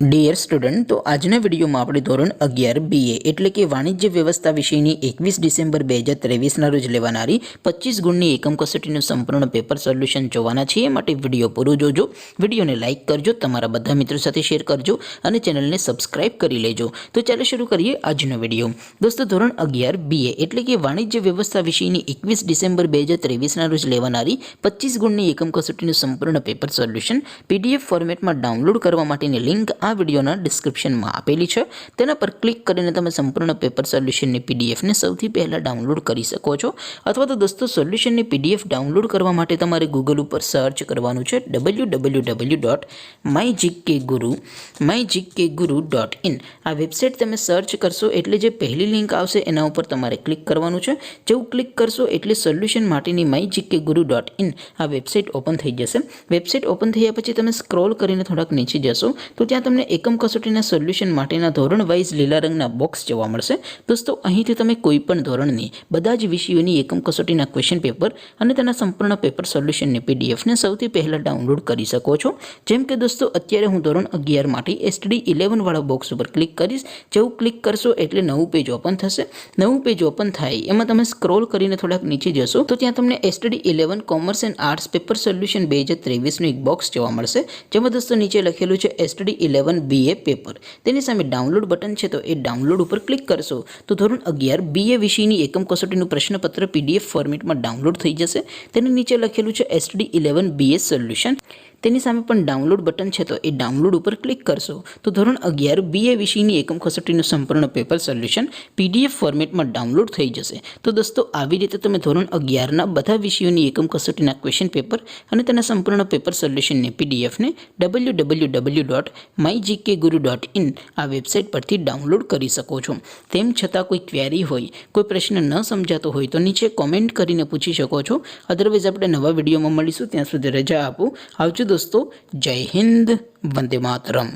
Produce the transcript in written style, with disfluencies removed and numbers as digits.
Dear student, તો આજના વિડીયોમાં આપણે ધોરણ 11 BA એટલે કે વાણિજ્ય વ્યવસ્થા વિષયની 21 ડિસેમ્બર 2023ના રોજ લેવાનારી 25 ગુણની એકમ કસોટીનું સંપૂર્ણ પેપર સોલ્યુશન જોવાના છીએ. માટે વિડીયો પૂરો જોજો, વિડીયોને લાઇક કરજો, તમારા બધા મિત્રો સાથે શેર કરજો અને ચેનલને સબસ્ક્રાઇબ કરી લેજો. તો ચાલો શરૂ કરીએ આજનો વિડીયો. દોસ્તો, ધોરણ 11 BA એટલે કે વાણિજ્ય વ્યવસ્થા વિષયની 21 ડિસેમ્બર 2023ના રોજ લેવાનારી 25 ગુણની એકમ કસોટીનું સંપૂર્ણ પેપર સોલ્યુશન PDF ફોર્મેટમાં ડાઉનલોડ કરવા માટેની લિંક આ વિડીયોના ડિસ્ક્રિપ્શનમાં આપેલી છે. તેના પર ક્લિક કરીને તમે સંપૂર્ણ પેપર સોલ્યુશનની PDFને સૌથી પહેલાં ડાઉનલોડ કરી શકો છો. અથવા તો દોસ્તો, સોલ્યુશનની PDF ડાઉનલોડ કરવા માટે તમારે ગૂગલ ઉપર સર્ચ કરવાનું છે www.mygkguru.in. આ વેબસાઇટ તમે સર્ચ કરશો એટલે જે પહેલી લિંક આવશે એના ઉપર તમારે ક્લિક કરવાનું છે. જેવું ક્લિક કરશો એટલે સોલ્યુશન માટેની mygkguru.in આ વેબસાઇટ ઓપન થઈ જશે. વેબસાઇટ ઓપન થયા પછી તમે સ્ક્રોલ કરીને થોડાક નીચે જશો તો ત્યાં તમને એકમ કસોટીના સોલ્યુશન માટેના ધોરણ વાઇઝ લીલા રંગના બોક્સ જોવા મળશે. દોસ્તો, અહીંથી તમે કોઈ પણ ધોરણની બધા જ વિષયોની એકમ કસોટીના ક્વેશ્ચન પેપર અને તેના સંપૂર્ણ પેપર સોલ્યુશનની PDFને સૌથી પહેલાં ડાઉનલોડ કરી શકો છો. જેમ કે દોસ્તો, અત્યારે હું ધોરણ 11 માટે STD 11 વાળા બોક્સ ઉપર ક્લિક કરીશ. જેવું ક્લિક કરશો એટલે નવું પેજ ઓપન થશે. નવું પેજ ઓપન થાય એમાં તમે સ્ક્રોલ કરીને થોડાક નીચે જશો તો ત્યાં તમને STD 11 commerce and arts paper solution 2023નું એક બોક્સ જોવા મળશે. જેમાં દોસ્તો નીચે લખેલું છે STD 11 BA પેપર. તેની સામે ડાઉનલોડ બટન છે, તો એ ડાઉનલોડ ઉપર ક્લિક કરશો તો ધોરણ 11 BA વિષયની એકમ કસોટીનું પ્રશ્નપત્ર PDF ફોર્મેટમાં ડાઉનલોડ થઈ જશે. તેની નીચે લખેલું છે STD 11 BA સોલ્યુશન. તેની સામે પણ ડાઉનલોડ બટન છે, તો એ ડાઉનલોડ ઉપર ક્લિક કરશો તો ધોરણ 11 BA વિષયની એકમ કસોટીનું સંપૂર્ણ પેપર સોલ્યુશન PDF ફોર્મેટમાં ડાઉનલોડ થઈ જશે. તો દોસ્તો, આવી રીતે તમે ધોરણ 11ના બધા વિષયોની એકમ કસોટીના ક્વેશ્ચન પેપર અને તેના સંપૂર્ણ પેપર સોલ્યુશનની PDFને www.mygkguru.in આ વેબસાઇટ પરથી ડાઉનલોડ કરી શકો છો. તેમ છતાં કોઈ ક્વેરી હોય, કોઈ પ્રશ્ન ન સમજાતો હોય તો નીચે કોમેન્ટ કરીને પૂછી શકો છો. અદરવાઇઝ આપણે નવા વિડીયોમાં મળીશું. ત્યાં સુધી રજા આપો. આવજો દોસ્તો. જય હિન્દ. વંદે માતરમ.